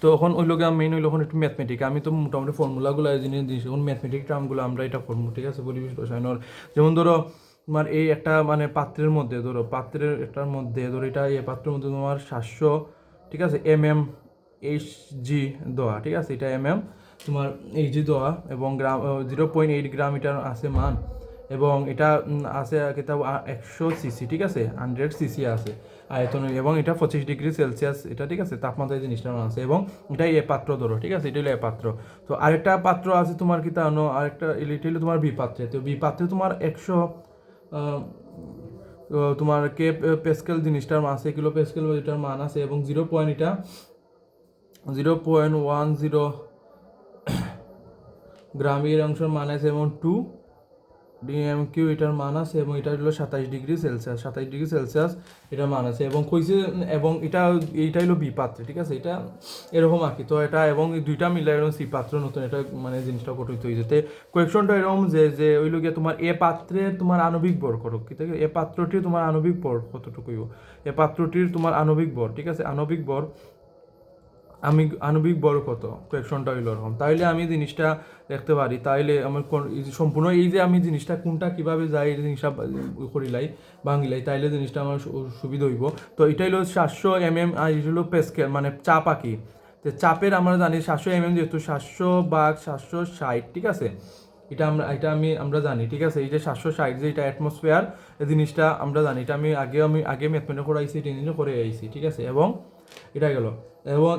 তো এখন ওই লোকে মেইন ওই লোক একটু ম্যাথমেটিক, আমি তো মোটামুটি ফর্মুলাগুলো জিনিস দিয়েছি, এখন ম্যাথমেটিক টার্মগুলো আমরা এটা করবো, ঠিক আছে, পরিবেশ রসায়নের। যেমন ধরো তোমার এই একটা মানে পাত্রের মধ্যে ধরো, পাত্রের একটার মধ্যে ধরো, এটা এই পাত্রের মধ্যে তোমার 700, ঠিক আছে, HG দেওয়া, ঠিক আছে, এটা তোমার HG দেওয়া, এবং গ্রাম 0.8 গ্রাম এটা আছে মান, এবং এটা আছে কিতাব 100 সিসি, ঠিক আছে, 100 সিসি আছে আয়তন, এবং এটা 25 ডিগ্রি সেলসিয়াস, এটা ঠিক আছে তাপমাত্রা এই জিনিসটা আছে, এবং এটাই এ পাত্র ধরো, ঠিক আছে, এটা হলো এ পাত্র। তো আরেকটা পাত্র আছে তোমার কি তানো, আরেকটা এটা হলো তোমার বি পাত্রে। তো বি পাত্রে তোমার 100 তোমার কে পেস্কেল জিনিসটার মান আছে, কিলো পেস্কেল এটার মান আছে, এবং 0.10 গ্রামের অংশের মান আছে, এবং 2 DMQ এটার মান আছে, এবং এটা হলো 27 ডিগ্রি সেলসিয়াস, 27 ডিগ্রি সেলসিয়াস এটার মান আছে, এবং কইছে, এবং এইটা হলো বি পাত্রে, ঠিক আছে, এটা এরকম আর কি। তো এটা এবং এই দুইটা মিলে এরকম সি পাত্র নতুন এটা মানে জিনিসটা গঠিত হয়ে যেতে কোয়েকশনটা এরকম যে যে ওই লোকে তোমার এ পাত্রে তোমার আণবিক ভর করো, কি থাকে, এ পাত্রটির তোমার আণবিক ভর কতটুকু হইব, এ পাত্রটির তোমার আণবিক ভর, ঠিক আছে, আণবিক ভর, আমি আণবিক বড় কত কোয়েকশনটা হইল এরকম, তাইলে আমি জিনিসটা দেখতে পারি, তাইলে আমার সম্পূর্ণ এই যে আমি জিনিসটা কোনটা কিভাবে যাই এই জিনিসটা করিলাই ভাঙিলাই, তাইলে জিনিসটা আমার সুবিধা হইব। তো এটা হলো 700 mm, আর এটা হলো পেস্কেল মানে চাপ আঁকি। তো চাপের আমরা জানি 700 mm, যেহেতু 700/760, ঠিক আছে, এটা আমরা জানি, ঠিক আছে, এই যে 760 যে এটা অ্যাটমসফিয়ার, এই জিনিসটা আমরা জানি, এটা আমি আগে ম্যাথমেটিক করাইছি, এটা জিনিস করে আইছি, ঠিক আছে, এবং এটা গেল, এবং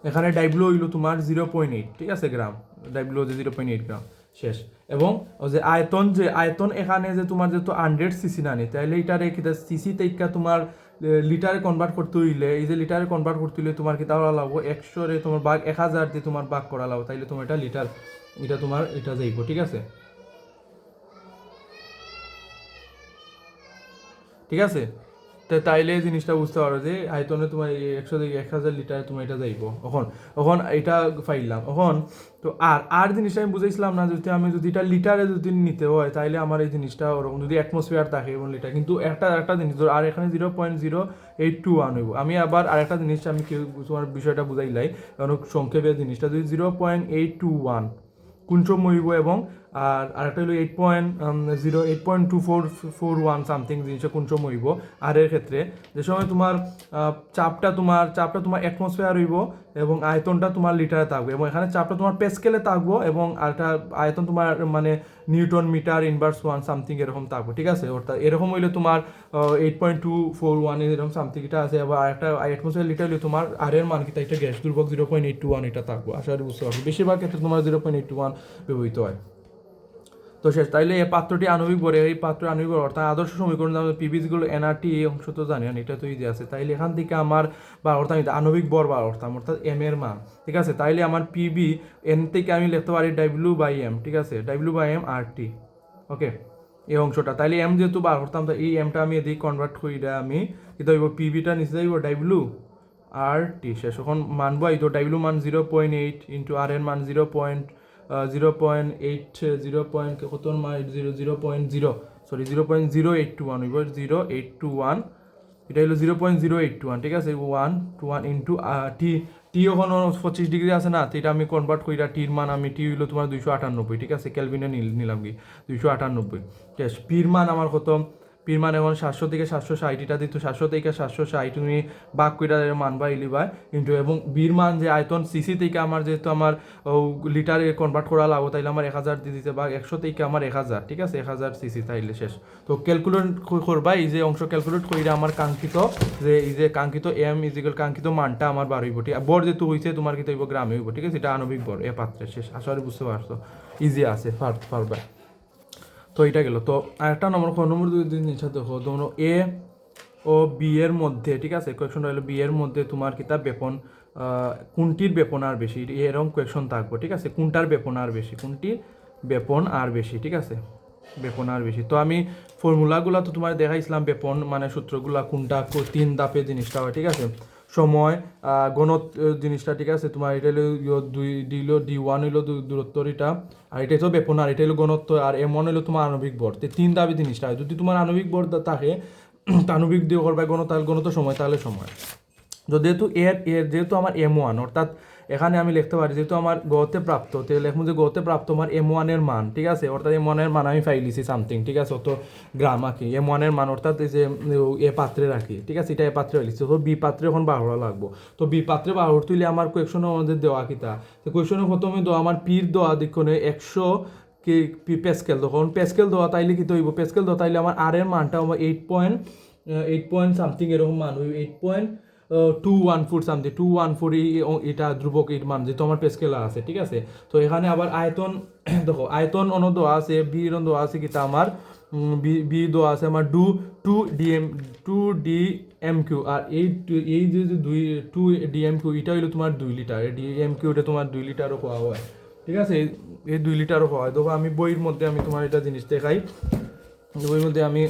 এখানে ডাইব্লু হইল তোমার 0.8, ঠিক আছে, গ্রাম, ডাইব্লু হচ্ছে 0.8 গ্রাম শেষ। এবং যে আয়তন এখানে যে তোমার যেহেতু 100 সিসি নানি, তাহলে এটারে কিতা সিসি তেইকা তোমার লিটারে কনভার্ট করতে হইলে, এই যে লিটারে কনভার্ট করতে হইলে তোমার কিতা করা লাগবো, 100 তোমার ভাগ 1000 দিয়ে তোমার ভাগ করা লাগবো, তাইলে তোমার এটা লিটার, এটা তোমার এটা যাইব, ঠিক আছে, ঠিক আছে। তাইলে এই জিনিসটা বুঝতে পারো যে আয়তনে তোমার 100 থেকে 1000 লিটার তোমার এটা যাইব। এখন এখন এটা ফাইলাম এখন। তো আর জিনিসটা আমি বুঝাইছিলাম না, যদি এটা লিটারে যদি নিতে হয়, তাইলে আমার এই জিনিসটা ওরকম যদি অ্যাটমসফিয়ার থাকে এবং লিটার, কিন্তু একটা জিনিস ধরো, আর এখানে 0.0821 হইব। আমি আবার আরেকটা জিনিস আমি তোমার বিষয়টা বুঝাইলাই, কারণ সংক্ষেপে জিনিসটা যদি 0.821 কোন সময় হইব, এবং আরেকটা হলো 8.241 সামথিং জিনিসটা কোন সময় হইব। আর এর ক্ষেত্রে যে সময় তোমার চাপটা তোমার অ্যাটমসফিয়ার হইব, এবং আয়তনটা তোমার লিটারে থাকবে, এবং এখানে চাপটা তোমার পেস্কেলে থাকবো, এবং আরেকটা আয়তন তোমার মানে নিউটন মিটার ইনভার্স 1 সামথিং এরকম থাকবো, ঠিক আছে। অর্থাৎ এরকম হইলে তোমার 8.241 এরকম সামথিং এটা আছে, আবার আরেকটা অ্যাটমসফিয়ার লিটার হইলে তোমার আর এর মান কিতা, এটা গ্যাস দুর্বক 0.821 এটা থাকবো, আশা করি বুঝতে পারবো। বেশিরভাগ ক্ষেত্রে তোমার 0.821 ব্যবহৃত হয়। তো শেষ, তাইলে এই পাত্রটি আণবিক ভর, এই পাত্র আণবিক ভর অর্থাৎ আদর্শ সমীকরণ পিভিগুলো এনআরটি, এই অংশ তো জানেন, এটা তো ইজি আছে। তাইলে এখান থেকে আমার বা অর্থাৎ আণবিক ভর বা অর্থাৎ এম এর মান, ঠিক আছে, তাইলে আমার পিবি এন থেকে আমি লিখতে পারি W/M, ঠিক আছে, W/M RT, ওকে, এই অংশটা। তাইলে এম যেহেতু বার করতাম, তো এই এমটা আমি এদিকে কনভার্ট করি, আমি কি হইব, পিবিটা নিচে যাইব W/RT শেষ। এখন মানবো এই তো ডাব্লিউ মান 0.8 ইন্টু আর এর মান 0.8 কত মান 0.0 হইব 0821, এটা হলো 0.081, ঠিক আছে, 1 ইন্টু টি, টি ওখানে 25 ডিগ্রি আছে না, তো এটা আমি কনভার্ট করি, টির মান আমি টি হইলো তোমার 298, ঠিক আছে, ক্যালভিনে নিলাম কি 298, ঠিক আছে। পির মান আমার কত, পির মান এখন 700 থেকে 760, এটা দিত 700 থেকে 760 তুমি বাক কইরা মান বা ইলিবাই ইন্টু, এবং বির মান যে আয়তন সিসি থেকে আমার যেহেতু আমার লিটারে কনভার্ট করা লাগবো, তাইলে আমার 1000 দিয়ে দিতে, বা 100 থেকে আমার 1000, ঠিক আছে, 1000 সিসি, তাইলে শেষ। তো ক্যালকুলেট করবা, এই যে অংশ ক্যালকুলেট কইরা আমার কাঙ্ক্ষিত যে এই যে কাঙ্ক্ষিত এম ইজিক্যাল কাঙ্ক্ষিত মানটা আমার বার হইব, ঠিক আছে। বর যেহেতু হইছে তোমার কি হইব, গ্রামে হইব, ঠিক আছে, এটা আণবিক বর এ পাত্রে শেষ। আশা করি বুঝতে পারছো, ইজি আছে, পারবা। তো এটা গেল। তো আরেকটা নম্বর জিনিসটা দেখো, তোমরা এ ও বি এর মধ্যে, ঠিক আছে, কোয়েকশনটা হলো বি এর মধ্যে তোমার কিতাব বেপন কোনটির বেপন আর বেশি, এরকম কোয়েকশন থাকবো, ঠিক আছে, কোনটার বেপন আর বেশি, কোনটির বেপন আর বেশি, ঠিক আছে, বেপন আর বেশি। তো আমি ফর্মুলাগুলো তো তোমার দেখাইছিলাম, বেপন মানে সূত্রগুলা কোনটা 3 ধাপে জিনিসটা হয়, ঠিক আছে, সময় ঘনত্ব জিনিসটা, ঠিক আছে, তোমার এটা হলো D1 হইলো দূরত্বর এটা, আর এটা তো বেপন, আর এটা হলো ঘনত্ব, আর M1 হইলো তোমার আণবিক ভর। 3 ধাপে জিনিসটা হয়। যদি তোমার আণবিক ভর থাকে আণবিক দিয়ে করবে ঘনত্ব সময়, তাহলে সময় যেহেতু যেহেতু আমার M1 অর্থাৎ এখানে আমি লিখতে পারি যেহেতু আমার গতে প্রাপ্ত তাহলে লিখবো যে গতে প্রাপ্ত আমার M1 এর মান, ঠিক আছে, অর্থাৎ M1 এর মান আমি পাইলিছি সামথিং, ঠিক আছে, অত গ্রাম আঁকি M1 এর মান অর্থাৎ এই যে এ পাত্রে রাখি, ঠিক আছে, এটা এ পাত্রে লিখছি, তো বি পাত্রে এখন বাহরা লাগবো। তো বি পাত্রে বাহর তুইলে আমার কোয়েকশনের মধ্যে দেওয়া কিতা, তো কোয়েকশনের প্রথমে দেওয়া আমার পির দেওয়া দিকনে 100 কি পেস্কেল, তখন পেস্কেল দেওয়া তাইলে কি হইব, পেস্কেল দেওয়া তাইলে আমার আর এর মানটা আমার 8 পয়েন্ট সামথিং এরকম মান হইব, 8.214 সামথিং 214 এটা ধ্রুবক এর মান যেহেতু আমার পেস্কেল আছে, ঠিক আছে। তো এখানে আবার আয়তন দেখো আয়তন দেওয়া আছে, বি দেওয়া আছে কিতা আমার বি দেওয়া আছে আমার টু ডি এম কিউ, আর এই যে দুই 2 DMQ এটা হইলো তোমার 2 লিটার, DMQ এটা তোমার 2 লিটারও খাওয়া হয়, ঠিক আছে, এই 2 লিটারও খাওয়া হয়। দেখো আমি বইয়ের মধ্যে আমি তোমার এটা জিনিস দেখাই, বইয়ের মধ্যে আমি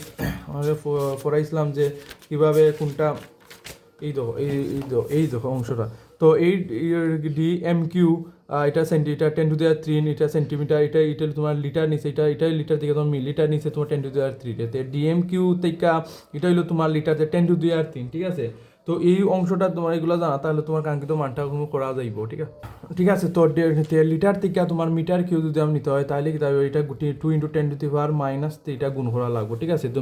আমাকে পড়াইছিলাম যে কীভাবে কোনটা এই দেখো এই দেখো অংশটা। তো এই DMQ এটা সেন্টিমিটার 10⁻³ এটা সেন্টিমিটার, এটা তোমার লিটার নিচে, এটা লিটার থেকে তোমার মিলিটার নিচে তোমার 10⁻³ তে DMQ থেকে এটা হইলো তোমার লিটার 10⁻³ ঠিক আছে। তো এই অংশটা তোমার এগুলো জানা তাহলে তোমার কাঙ্ক্ষিত মানটা করা যাইব, ঠিক আছে, ঠিক আছে। তো লিটার থেকে তোমার মিটার কিউ যদি আমি নিতে হয় তাহলে কি তাহলে এটা 2 × 10⁻³ এটা গুণ করা লাগবে, ঠিক আছে। তো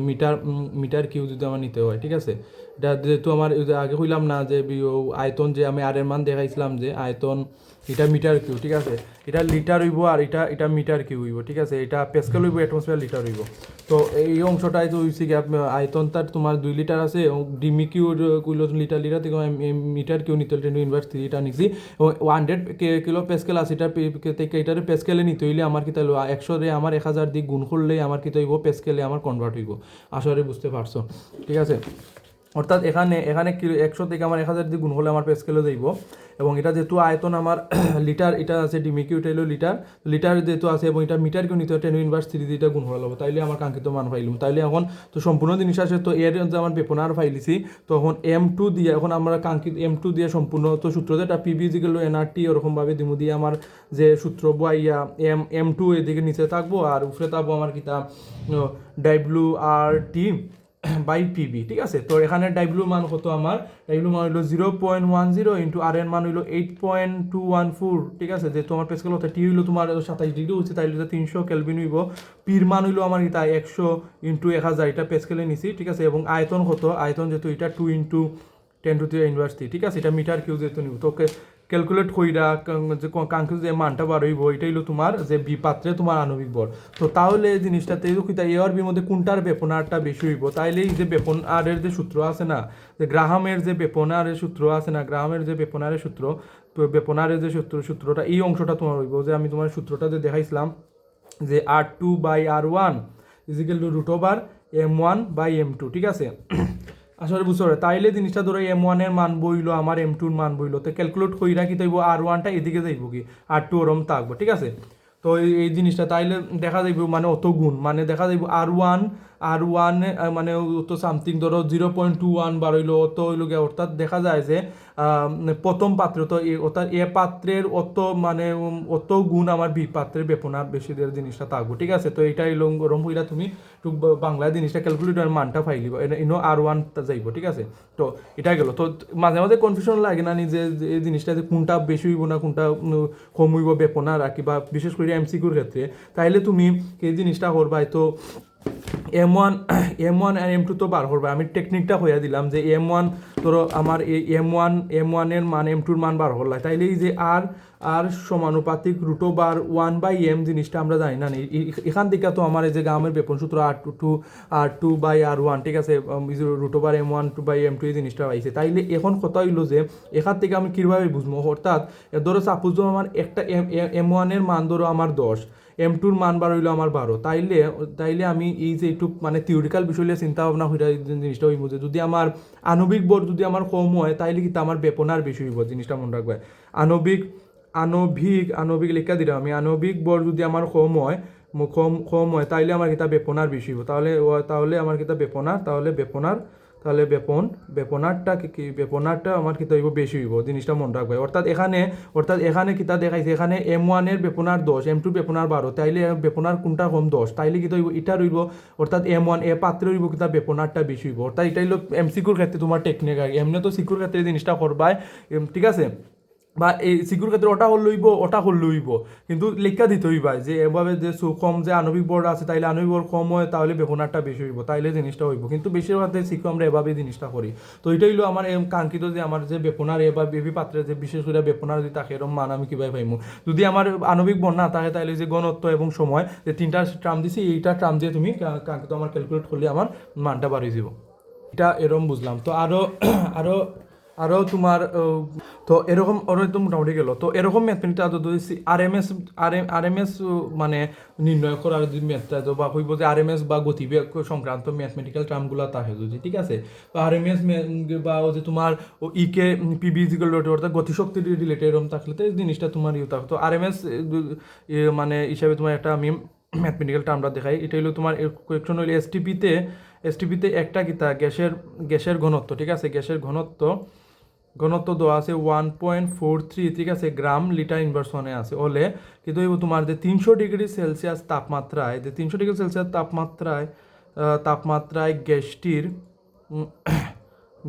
মিটার কিউ যদি আমার নিতে হয়, ঠিক আছে, এটা যেহেতু আমার আগে কইলাম না যে আয়তন যে আমি আর এর মান দেখাইছিলাম যে আয়তন এটা মিটার কিউ, ঠিক আছে, এটা লিটার হইব আর এটা মিটার কিউ হইব, ঠিক আছে, এটা প্যাসকেল হইব, অ্যাটমসফিয়ার লিটার হইব। তো এই অংশটাই তো হইছে কি আয়তনটার তোমার 2 লিটার আছে এবং ডিমি কিউ কইল লিটার থেকে মিটার কিউ নিতে হলে 10⁻³ এটা নিছি এবং 100 কিলো প্যাসকেল আছে এটা থেকে এটারে প্যাসকেলে নিতে হইলে আমার কি তাহলে 100 রে আমার 1000 দিয়ে গুণ করলে আমার কি হইব প্যাসকেলে আমার কনভার্ট হইব। আসলে বুঝতে পারছো, ঠিক আছে। অর্থাৎ এখানে 100 থেকে আমার 1000 দিয়ে গুণ হলে আমার প্যাসকেলে যাইব এবং এটা যেহেতু আয়তন আমার লিটার এটা আছে ডিমিকিউ এটা হলো লিটার যেহেতু আছে এবং এটা মিটার কিউ নিতে 10⁻³ দিয়ে এটা গুণ করা লাগবে, তাইলে আমার কাঙ্ক্ষিত মান পাইলাম। তাইলে এখন তো সম্পূর্ণ জিনিস আছে, তো এর যে আমার বেপনার ফাইলিছি তখন M2 দিয়ে এখন আমরা কাঙ্ক্ষিত M2 দিয়ে সম্পূর্ণ তো সূত্র যেটা PV = NRT ওরকমভাবে দিমু দিয়ে আমার যে সূত্র বইয়া M2 এদিকে নিচে থাকবো আর উপরে থাকবো আমার কিতা WRT বাই PV, ঠিক আছে। তো এখানে ডাব্লিউ মান কত আমার ডাব্লিউ মান হইলো 0.10 ইন্টু আর এর মান হইলো 8.214, ঠিক আছে, যেহেতু আমার প্যাসকেল হতে টি হইলো তোমার 27 ডিগ্রি হচ্ছে তাইলে 300 কেলভিন হইব। পির মান হইলো আমার এটা 100 ইন্টু 1000 এটা প্যাসকেলে নিছি, ঠিক আছে, এবং আয়তন কত আয়তন যেহেতু এটা 2 × 10⁻³ ঠিক আছে, এটা মিটার কিউ যেহেতু নিব তো ক্যালকুলেট কইরা যে কাঙ্ক্ষিত যে মানটা বার হইব এটা হইলো তোমার যে বি পাত্রে তোমার আণবিক ভর। তো তাহলে এই জিনিসটাতে এ আর বির মধ্যে কোনটার বেপনারটা বেশি হইব, তাইলে এই যে বেপনারের যে সূত্র আছে না, যে গ্রাহামের যে বেপনারের সূত্র আছে না, গ্রাহামের যে বেপনারের সূত্র, তো বেপনারের যে সূত্রটা এই অংশটা তোমার হইব যে আমি তোমার সূত্রটা যে দেখাইছিলাম যে R2/R1 = M1/M2, ঠিক আছে। আসলে বুঝতে পারে তাইলে জিনিসটা ধরো M1 এর মান বইলো আমার M2 এর মান বইলো, তো ক্যালকুলেট কইরা কি তাইব R1টা এদিকে যাইব কি R2 ওরম থাকবো, ঠিক আছে। তো এই জিনিসটা তাইলে দেখা যাইব মানে অত গুণ মানে দেখা যাইব আর ওয়ান মানে তো সামথিং ধরো 0.21 বার হইলো অত হইলো গিয়ে, অর্থাৎ দেখা যায় যে প্রথম পাত্র তো অর্থাৎ এ পাত্রের অত মানে অত গুণ আমার বি পাত্রের বেপনার বেশি দের জিনিসটা থাকবো, ঠিক আছে। তো এইটাই রম হইলা তুমি একটু বাংলায় জিনিসটা ক্যালকুলেটর মানটা ফাইলিব ইনো R1 যাইব, ঠিক আছে। তো এটা গেল। তো মাঝে মাঝে কনফিউশন লাগে না যে এই জিনিসটা যে কোনটা বেশি হইব না কোনটা কম হইব বেপনা রাখি বা বিশেষ করে MCQর ক্ষেত্রে, তাইলে তুমি এই জিনিসটা করবাই। তো M1 আর M2 তো বার করবা, আমি টেকনিকটা হইয়া দিলাম যে M1 ধরো আমার এই M1 এর মান M2 এর মান বার করলাই, তাইলে এই যে আর সমানুপাতিক √1/m জিনিসটা আমরা জানি না এখান থেকে তো আমার এই যে গামের বেপন সূত্র R2/R1, ঠিক আছে, √M1/M2 এই জিনিসটা পাইছে। তাইলে এখন কথা হইলো যে এখান থেকে আমি কীভাবে বুঝবো, অর্থাৎ ধরো সাপোজ ধরো আমার একটা M1 এর মান ধরো আমার 10, M2 মান বার হইলো আমার 12, তাইলে আমি এই যে একটু মানে থিওরিক্যাল বিষয় চিন্তা ভাবনা হইয়া জিনিসটা হইব যে যদি আমার আণবিক ভর যদি আমার কম হয় তাইলে কিন্তু আমার বেপনার বেশি হইব, জিনিসটা মনে রাখবে। আণবিক লেখা দিলাম আমি, আণবিক ভর যদি আমার কম হয় তাইলে আমার কিতা বেপনার বেশি হইব, তাহলে আমার কিতা বেপনার তাহলে বেপনারটা কি বেপনারটা আমার কিতা হইব বেশি হইব, জিনিসটা মনে রাখবে। অর্থাৎ এখানে কিতা দেখাইছে, এখানে M1 বেপনার 10, M2 বেপনার 12, তাইলে বেপনার কোনটা কম 10, তাইলে কিতা হইব এটা রইব, অর্থাৎ M1 পাত্রে হইব কিতা বেপনারটা বেশি হইব। অর্থাৎ এটা হইল MCQর ক্ষেত্রে তোমার টেকনিক আগে, এমনি তো সিকিউর ক্ষেত্রে জিনিসটা করবাই, ঠিক আছে, বা এই সিকিউর ক্ষেত্রে ওটা হল লইব, কিন্তু লেখা দিতে হইবা যে এভাবে যে কম যে আণবিক বড় আছে, তাইলে আণবিক বড় কম হয়, তাহলে বেপনারটা বেশি হইব, তাইলে জিনিসটা হইব। কিন্তু বেশিরভাগ শিখো আমরা এভাবে জিনিসটা করি। তো এটা হইলো আমার কাঙ্ক্ষিত যে আমার যে বেপনার বা বেবি পাত্রে যে বিশেষ করে বেপনার যদি থাকে এরকম মান আমি কীভাবে পাইমু। যদি আমার আণবিক বড় না থাকে, তাহলে যে ঘনত্ব এবং সময় যে তিনটা ট্রাম দিছি, এইটা ট্রাম দিয়ে তুমি কাঙ্ক্ষিত আমার ক্যালকুলেট করলে আমার মানটা বাড়িয়ে যাব। এটা এরকম বুঝলাম। তো আরও আরও তোমার তো এরকম ওরা তো মোটামুটি গেল। তো এরকম ম্যাথমেটিক্স যদি আরএমএস মানে নির্ণয় করার যদি ম্যাথটা বা হইব যে আরএমএস বা গতিবেগ সংক্রান্ত ম্যাথমেটিক্যাল টার্মগুলো থাকে যদি, ঠিক আছে, তো আরএমএস বা ও যে তোমার ইকে পিবি ইজিক্যাল ডট অর্থাৎ গতিশক্তি রিলেটেড এরকম থাকলে তো এই জিনিসটা তোমার ইয়ে থাকতো। আরএমএস মানে হিসাবে তোমার একটা আমি ম্যাথমেটিক্যাল টার্মটা দেখাই। এটা হলো তোমার কোয়েকশন হইলে এসটিপিতে একটা কিতা গ্যাসের ঘনত্ব, ঠিক আছে, গ্যাসের ঘনত্ব দেওয়া আছে 1.43, ঠিক আছে, গ্রাম লিটার ইনভার্স ওয়ানে আছে হলে কিন্তু তোমার যে 300 ডিগ্রি সেলসিয়াস তাপমাত্রায়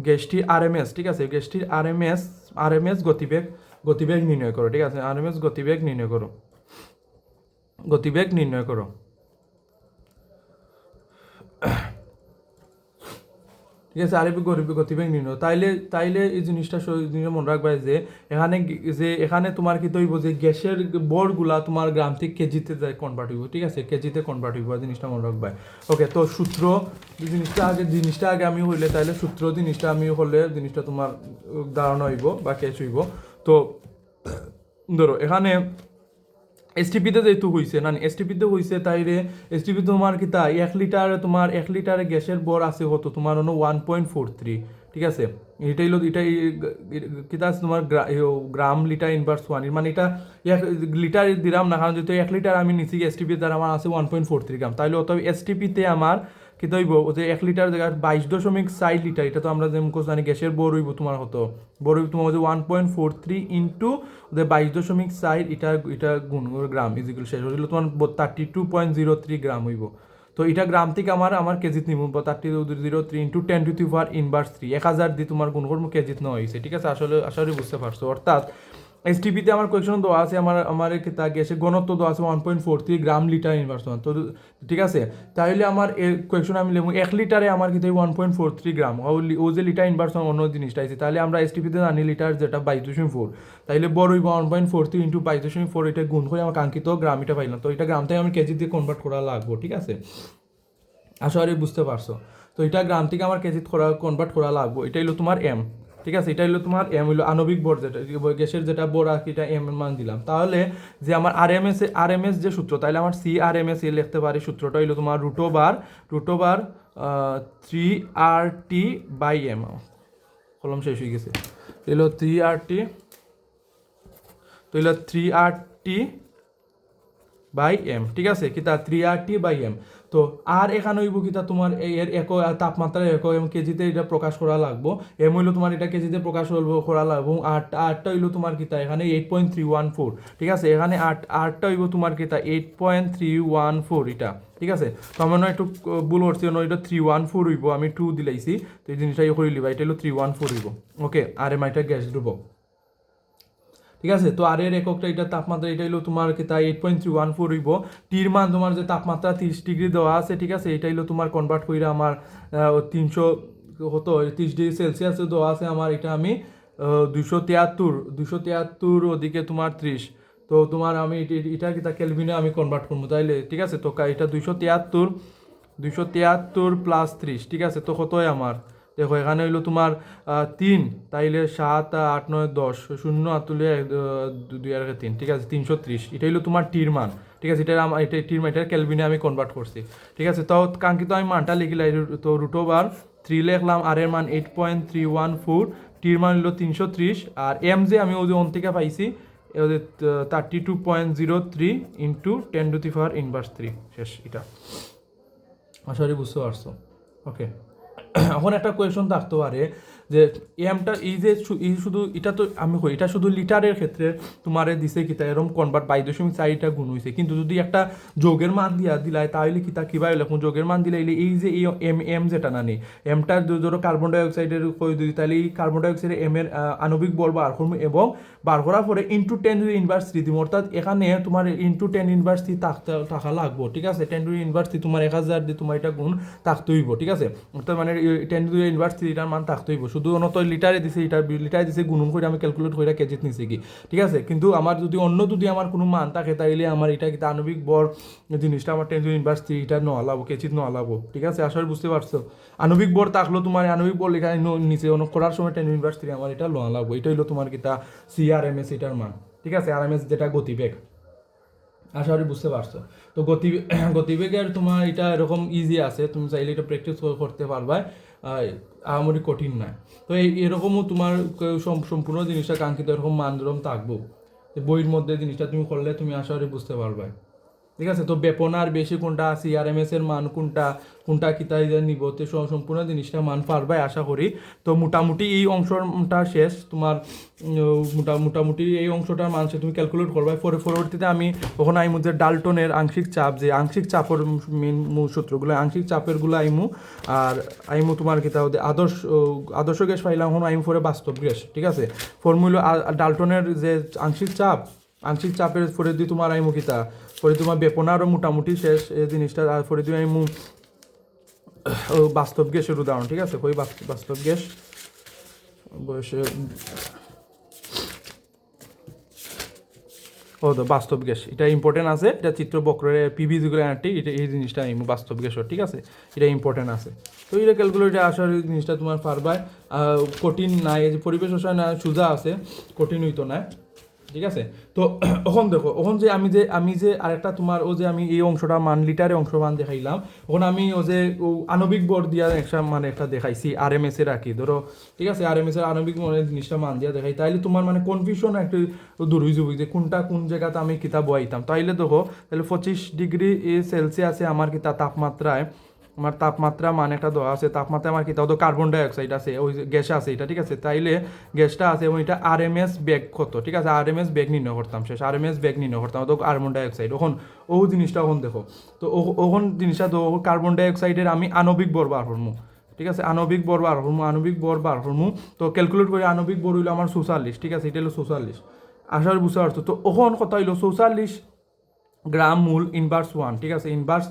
গ্যাসটির আরএমএস, ঠিক আছে, গ্যাসটির আরএমএস গতিবেগ নির্ণয় করো, ঠিক আছে, আরএমএস গতিবেগ নির্ণয় করো। ঠিক আছে, আরবি গতিবেগ নির্ণয়। তাইলে এই জিনিসটা মনে রাখবে যে এখানে তোমার কি তৈব যে গ্যাসের বরগুলা তোমার গ্রাম থেকে কেজিতে কনভার্ট হইব, ঠিক আছে, কেজিতে কনভার্ট হইব, জিনিসটা মনে রাখবে। ওকে, তো সূত্র জিনিসটা আগে আমি হইলে, তাইলে সূত্র জিনিসটা আমি হলে জিনিসটা তোমার ধারণা হইব বা ক্যাচ হইব। তো ধরো এখানে এসটিপিতে যেহেতু হয়েছে এসটিপিতে হয়েছে, তাইলে এসটিপি তোমার কিতা 1 লিটারে গ্যাসের বর আছে কত তোমার 1.43, ঠিক আছে, এটাই কিতা আছে তোমার গ্রাম লিটার ইনভার্স 1, মানে এটা 1 লিটার দিলাম না, কারণ যেহেতু 1 লিটার আমি নিচ্ছি এসটিপি দ্বারা আমার আছে 1.43 গ্রাম, তাইলে অতএব এসটিপিতে আমার কিতা হইব যে 1 লিটার জায়গায় 22.4 লিটার, এটা তো আমরা যে মুখস্থ জানি গ্যাসের বর হইব তোমার বর হইব তোমার হচ্ছে 1.43 ইন্টু 22.4, এটা গুণ গ্রাম ইজিক্যাল শেষ হইল তোমার 32.03 গ্রাম হইব। তো এটা গ্রাম থেকে আমার কেজিত নিব 32.03 ইন্টু 10⁻³ 1000 দিয়ে তোমার গুণ করবো, কেজিত নেওয়া হয়েছে, ঠিক আছে, আসলে বুঝতে পারছো। অর্থাৎ এসটিপিতে আমার কোয়েকশন দেওয়া আছে, আমার তা গ্যাসের ঘনত্ব দেওয়া আছে 1.43 গ্রাম লিটার ইনভার্স 1, তো ঠিক আছে, তাহলে আমার কোয়েকশন আমি লিখবো 1 লিটারে আমার কিন্তু 1.43 গ্রাম, ও যে লিটার ইনভার্স অন্য জিনিসটা আছে, তাহলে আমরা এসটিপিতে জানি লিটার যেটা 22.4, তাইলে বড় হইব 1.43 ইন্টু 22.4, এটা গুণ করে আমার কাঙ্ক্ষিত গ্রাম এটা পাইলাম। তো এটা গ্রাম থেকে আমি কেজি দিয়ে কনভার্ট করা লাগবো, ঠিক আছে, আশা করি বুঝতে পারছো। তো এটা গ্রাম থেকে আমার কেজিত কনভার্ট করা লাগবো, এটা হলো তোমার এম, ঠিক আছে, এটা হলো তোমার এম হইলো আণবিক ভর, যেটা গ্যাসের যেটা ভর আর কি, এটা এম এর মান দিলাম। তাহলে যে আমার আরএমএস যে সূত্র, তাহলে আমার CRMS লিখতে পারি, সূত্রটা হইলো তোমার রুট ওভার 3RT/m, কলম শেষ হয়ে গেছে, হইলো 3RT, তো হইলো 3RT/m, ঠিক আছে, কিতা 3RT/m। তো আর এখানে হইব কিতা তোমার এর তাপমাত্রা কেজিতে এটা প্রকাশ করা লাগবো, এম হইলো তোমার এটা কেজিতে প্রকাশ করা লাগবো, আটটা হইলো তোমার কিতা এখানে 8.314, ঠিক আছে, এখানে আটটা হইব তোমার কিতা 8.314, এটা ঠিক আছে। তো আমার একটু ভুল করছি, এটা 314 হইব, আমি 2 দিলাইছি, তো এই জিনিসটা করে লিবা, এটা হলো 314 হইব। ওকে, আর এম আইটা গ্যাস ডুবো, ঠিক আছে। তো আর এর এককটা এটা তাপমাত্রা, এটা হলো তোমার তাই 8.314 হইব। টির মান তোমার যে তাপমাত্রা 30 ডিগ্রি দেওয়া আছে, ঠিক আছে, এটা হলো তোমার কনভার্ট করে আমার 300 হতো 30 ডিগ্রি সেলসিয়াসে দেওয়া আছে আমার, এটা আমি 273 ওদিকে তোমার 30, তো তোমার আমি এটা কি কেলভিনে আমি কনভার্ট করবো, তাইলে ঠিক আছে। তো এটা 273 প্লাস 30, ঠিক আছে, তো কত হয় আমার, দেখো এখানে হইলো তোমার 3, তাইলে 7, 8, 9, 10, 0 আর তুলে 2 আর 3, ঠিক আছে, 330, এটা হইলো তোমার টির মান, ঠিক আছে, এটা টির মান, এটা কেলভিনে আমি কনভার্ট করছি, ঠিক আছে। তো কাঙ্ক্ষিত আমি মানটা লিখলাম, তো রুট ওভার 3 লিখলাম, আর এর মান 8.314, টির মান হইলো 330, আর এম যে আমি ওই যে থেকে পাইছি 32.03 ইন্টু 10⁻³ শেষ, এটা আশা করি বুঝতে পারছো। ওকে। এখন একটা কোয়েশন থাকতে পারে যে এমটা এই যে এই শুধু এটা তো আমি কই এটা শুধু লিটারের ক্ষেত্রে তোমারে দিছে কিতা এরকম কনভার্ট 22.4টা গুণ হয়েছে, কিন্তু যদি একটা যোগের মান দিলাই তাহলে কিতা কিভাবে লেখুন যোগের মান দিলে এই যে এই এম যেটা না নি এমটা ধরো কার্বন ডাইঅক্সাইডের কই দিই তাহলে এই কার্বন ডাইঅক্সাইডের এম এর আণবিক বল বার করবো এবং বার করার পরে ইন্টু 10⁻³ দিব, অর্থাৎ এখানে তোমার ইন্টু 10⁻³ টাকা লাগবো, ঠিক আছে। 10⁻³ তোমার 1000 দিয়ে তোমার এটা গুণ থাকতে হইব, ঠিক আছে। অর্থাৎ মানে 10⁻³ এটার মান থাকতে হইব, শুধু অন্য তো লিটারে দিছে এটা লিটারে দিছে গুণন করে আমি ক্যালকুলেট করে কেজিত নিছি কি, ঠিক আছে। কিন্তু আমার যদি অন্য যদি আমার কোনো মান থাকে তাইলে আমার এটা কিন্তু আণবিক বল জিনিসটা আমার 10⁻³ এটা নলাবো কেজিত নলাবো, ঠিক আছে। আসলে বুঝতে পারছো আণবিক বল থাকলো তোমার আণবিক বল এখানে নিচে অন্য করার সময় 10⁻³ আমার এটা নলাবো, এটা হইলো তোমার কিতা CRMS এটার মান, ঠিক আছে। RMS যেটা গতিবেগ, আশা করি বুঝতে পারছো। তো গতিবেগের তোমার এটা এরকম ইজি আছে, তুমি চাইলে এটা প্র্যাকটিস করতে পারবা, আমারই কঠিন না। তো এরকমও তোমার সম্পূর্ণ জিনিসটা কাঙ্ক্ষিত এরকম মানদরম থাকবো, বইয়ের মধ্যে জিনিসটা তুমি করলে তুমি আশা করি বুঝতে পারবা, ঠিক আছে। তো বেপনার বেশি কোনটা CRMS এর মান কোনটা কোনটা কিতা নিব তো সম্পূর্ণ জিনিসটা মান পারবাই আশা করি। তো মোটামুটি এই অংশটা শেষ তোমার, মোটামুটি এই অংশটার মান তুমি ক্যালকুলেট করবা। পরবর্তীতে আমি ওখানে আইমু যে ডাল্টনের আংশিক চাপ, যে আংশিক চাপের মেন মূল সূত্রগুলো আংশিক চাপেরগুলো আইমু, আর আইমু তোমার কিতা আদর্শ গ্যাস পাইলাম এখন আইমু পরে বাস্তব গ্যাস, ঠিক আছে। ফর্মুলা ডাল্টনের যে আংশিক চাপের পরে দিয়ে তোমার আইমু কিতা পরে তোমার বেপনারও মোটামুটি শেষ এই জিনিসটা, আর পরে দিয়ে আইমু বাস্তব গ্যাসের উদাহরণ, ঠিক আছে। কই বাস্তব গ্যাস বয়সে তো বাস্তব গ্যাস এটা ইম্পর্টেন্ট আছে, এটা চিত্র বক্রের পিভি যেগুলো এটা এই জিনিসটা আইমু বাস্তব গ্যাসও, ঠিক আছে। এটা ইম্পর্টেন্ট আছে। তো এটা ক্যালকুলেটে আসার জিনিসটা তোমার পারবায়, কঠিন নাই, এই যে পরিবেশ রসায়ন না সোজা আছে, কঠিন হইতো না, ঠিক আছে। তো এখন দেখো এখন যে আমি যে আরেকটা তোমার ও যে আমি এই অংশটা মান লিটারে অংশ মান দেখাইলাম, এখন আমি ও যে আণবিক বর দিয়া একটা দেখাইছি RMS এর রাখি ধরো, ঠিক আছে। RMS এর আণবিক মানে জিনিসটা মান দিয়া দেখাই, তাইলে তোমার মানে কনফিউশন একটু দূর হয়ে যাবে যে কোনটা কোন জায়গাতে আমি কিতাব বইতাম। তাইলে দেখো তাহলে 25°C আমার কিতা তাপমাত্রায় আমার তাপমাত্রা মানে একটা দেওয়া আছে, তাপমাত্রা আমার কি তাও তো কার্বন ডাইঅক্সাইড আছে, ওই গ্যাস আছে এটা, ঠিক আছে। তাইলে গ্যাসটা আছে এবং এটা RMS বেগ কত, ঠিক আছে। RMS বেগ নির্ণয় করতাম, শেষ RMS বেগ নির্ণয় করতাম তো কার্বন ডাইঅক্সাইড। ওখন ও জিনিসটা ওখন দেখো তো ওখন জিনিসটা তো কার্বন ডাইঅক্সাইডের আমি আণবিক বর বার করবো, ঠিক আছে। আণবিক বর বার করবো তো ক্যালকুলেট করে আণবিক বর হইলো আমার 44, ঠিক আছে। এটা হলো 44, আশা করি বুঝতে পারছো। তো ওখন কত হইলো 44 গ্রাম মূল ইনভার্স 1, ঠিক আছে। ইনভার্স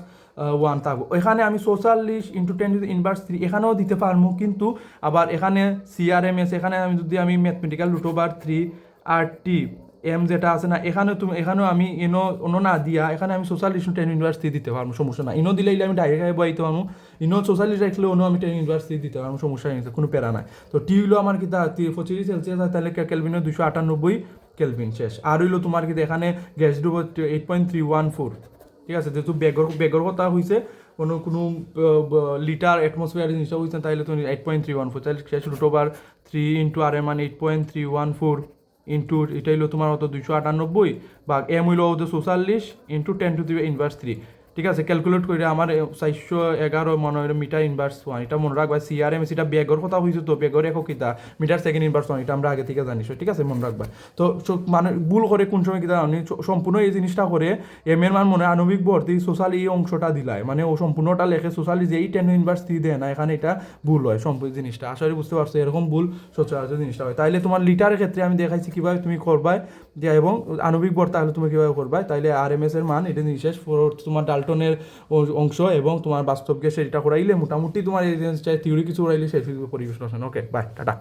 1 থাকবো, এখানে আমি 44 × 10⁻³ এখানেও দিতে পারবো, কিন্তু আবার এখানে CRMS এখানে আমি যদি আমি ম্যাথমেটিক্যাল √3 RT এম যেটা আছে না এখানেও আমি অন্য না দিয়া এখানে আমি 44 × 10⁻³ দিতে পারবো, সমস্যা না। ইনো দিলে আমি ডাইরেক্ট বইতে পারবো, ইনো 44 রাখলে অন্য আমি 10⁻³ দিতে পারবো, সমস্যা নেই, কোনো প্যারা নাই। তো টি হইলো আমার কি 25°C, তাহলে কেলভিনে 298 কেলভিন, শেষ। আর হইলো তোমার কি এখানে গ্যাস ডুব 8.314, ঠিক আছে। যেহেতু বেগর কথা হয়েছে কোনো লিটার অ্যাটমসফিয়ার জিনিসটা হয়েছে, তাহলে তুমি 8.314 তাহলে শেষ √3 × R এর মানে 8.314 ইন্টু এটা হইলো তোমার হতো 298 বা এম হইলো 44 × 10⁻³ ঠিক আছে। ক্যালকুলেট করে আমার 411 মনে হয় মিটার ইনভার্স 1, এটা মনে রাখবা। CRMS এটা বেগর কথা হয়েছে, তো বেগর একক কিতা মিটার সেকেন্ড ইনভার্স 1, এটা আমরা আগে থেকে জানিস, ঠিক আছে, মনে রাখবা। তো মানে ভুল করে কোন সময় কিতা সম্পূর্ণ এই জিনিসটা করে এম এর মান মনে হয় আণবিক ভর্তি সোশ্যাল এই অংশটা দিলায়, মানে ও সম্পূর্ণটা লেখে সোশ্যালি যে এই 10⁻³ দেয় না, এখানে এটা ভুল হয় সম্পূর্ণ জিনিসটা। আসলে বুঝতে পারছো এরকম ভুল সচরাচর জিনিসটা হয়। তাইলে তোমার লিটারের ক্ষেত্রে আমি দেখাইছি কীভাবে তুমি করবাই এবং আণবিক ভর তাহলে তুমি কীভাবে করবাই, তাইলে RMS এর মান এটা নিঃশেষ তোমার ডাল্টনের অংশ এবং তোমার বাস্তব গ্যাসের এটা করাইলে মোটামুটি তোমার এই জিনিসটা থিওরি কিছু করাইলে সেই পরিবেশ। Okay bye, tata.